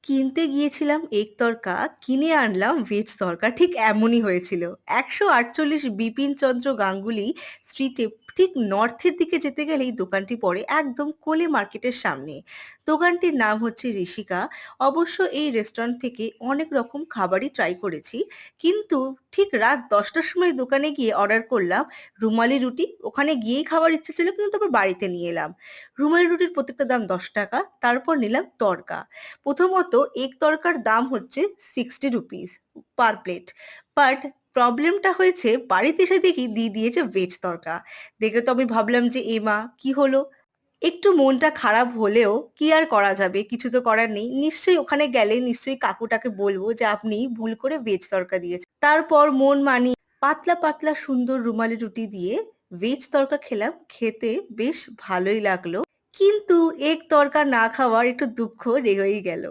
কিনতে গিয়েছিলাম এগ তড়কা, কিনে আনলাম ভেজ তড়কা। ঠিক এমনই হয়েছিল। ১৪৮ বিপিনচন্দ্র গাঙ্গুলি স্ট্রিটে ঠিক নর্থের দিকে যেতে গেলেই দোকানটি পড়ে একদম কোলে মার্কেটের সামনে। দোকানটির নাম হচ্ছে ঋষিকা। অবশ্য এই রেস্টুরেন্ট থেকে অনেক রকম খাবারই ট্রাই করেছি। কিন্তু ঠিক রাত ১০টার সময় দোকানে গিয়ে অর্ডার করলাম রুমালি রুটি। ওখানে গিয়েই খাওয়ার ইচ্ছে ছিল কিন্তু তারপর বাড়িতে নিয়ে এলাম। রুমালি রুটির প্রত্যেকটা দাম ৳১০, তারপর নিলাম তড়কা। প্রথমত এগ তড়কার দাম হচ্ছে 60 রুপিস পার প্লেট। বাট প্রবলেমটা হয়েছে বাড়িতে এসে দেখি দিয়ে দিয়েছে ভেজ তড়কা। দেখে তো আমি ভাবলাম যে এ মা কি হলো? একটু মনটা খারাপ হলেও কি আর করা যাবে? কিছু তো করার নেই। নিশ্চয়ই ওখানে গেলে নিশ্চয়ই কাকুটাকে বলবো যে আপনি ভুল করে ভেজ তড়কা দিয়েছেন। তারপর মন মানিয়ে পাতলা পাতলা সুন্দর রুমালি রুটি দিয়ে ভেজ তড়কা খেলাম। খেতে বেশ ভালোই লাগলো। কিন্তু এগ তড়কা না খাওয়ার একটু দুঃখ রয়েই গেল।